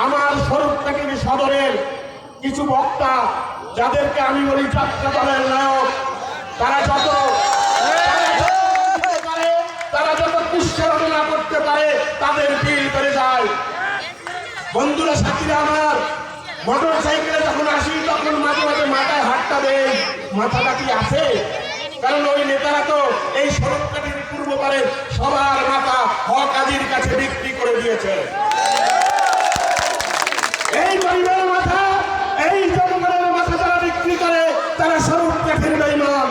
আমার স্বরূপকাঠি সদরের কিছু বক্তা, যাদেরকে আমি বলি যাত্রা দলের নায়ক, তারা যত কুষ্ঠরচনা করতে পারে তাদের বিল করে যায়। বন্ধুরা, সাথীরা আমার, মোটর সাইকেলে যখন আসি তখন মাঝে মাঝে মাথায় হাতটা দেয়, মাথাটা কি আছে? কারণ ওই নেতারা তো এই স্বরূপকাঠির পূর্বপারে সবার মাথা হক আজির কাছে বিক্রি করে দিয়েছে। এই পরিবারের মাথা, এই জনগণের মাথা যারা বিক্রি করে তারা স্বরূপকাঠির বেঈমান।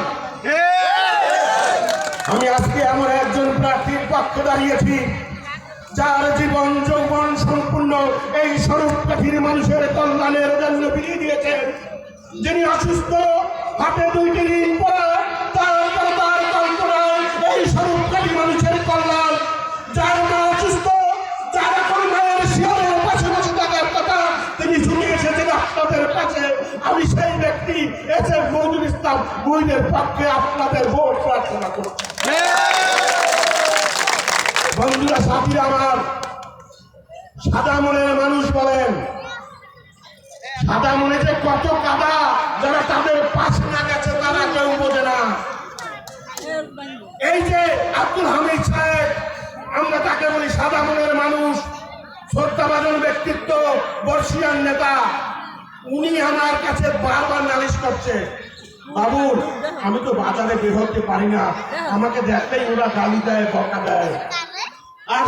আমি আজকে এমন একজন প্রার্থীর পক্ষে দাঁড়িয়েছি যার জীবন যৌবন সম্পূর্ণ এই স্বরূপকাঠির মানুষের কল্যাণের জন্য বিলিয়ে দিয়েছেন। যিনি অসুস্থ, হাতে 2টি ঋণ পড়া, তার কল্পনায় এই স্বরূপকাঠি মানুষের কল্যাণ। যার মা অসুস্থ, যার এখন মায়ের শিয়রের পাশে বসে থাকার কথা, তিনি ছুটে এসেছেন আপনাদের কাছে। আমি সেই ব্যক্তি এসএফ মইনুল ইসলাম মইনের পক্ষে আপনাদের ভোট প্রার্থনা করছি। বন্ধুরা, সাথীরা আমার, সাদা মনের মানুষ বলেন, সাদা মনে যে কত কাদা, যারা তাদের পাশে না গেছে তারা কেউ বোঝে না। এই যে আব্দুল হামিদ সাহেব, আমরা তাকে বলি সাদা মনের মানুষ, শ্রদ্ধাভাজন ব্যক্তিত্ব, বর্ষিয়ান নেতা। উনি আমার কাছে বারবার নালিশ করছে, বাবুল আমি তো বাজারে বের হতে পারি না, আমাকে দেখলেই ওরা গালি দেয়, বকা দেয়। আর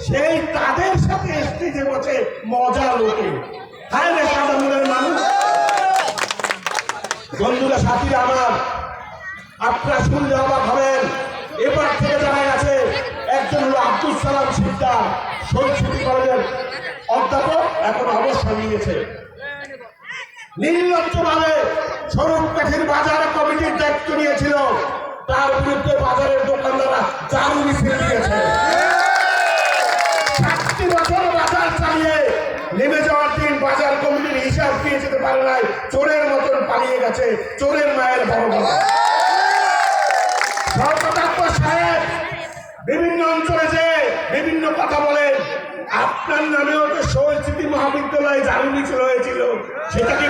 সেই তাদের সাথে স্টেজে বসে মজা লোকে। হ্যাঁ রে সাদা মনের মানুষ। বন্ধুরা, সাথীরা আমার, আপনারা শুনলে অবাক হবেন। এবার থেকে জানা গেছে একজন হলো আব্দুল সালাম সিকদার, শহীদ সিটি কলেজের অধ্যাপক, এখন অবসর নিয়েছে। নির্লজ্জভাবে স্বরূপকাঠির বাজার কমিটির দায়িত্ব নিয়েছিল, তার বিরুদ্ধে বাজারের দোকানদাররা জারু মিছিল দিয়েছে। 60 বছর বাজার চালিয়ে নেমে যাওয়ার দিন বাজার কমিটির হিসাব দিয়ে যেতে পারে নাই, চোরের মতন পালিয়ে গেছে চোরের মায়ের বড় গলা। সাহেব বিভিন্ন অঞ্চলে যে বিভিন্ন কথা বলেন, আপনার নামেও তো শহীদ স্মৃতি মহাবিদ্যালয়ে জারু মিছিল হয়েছিল, সেটা কি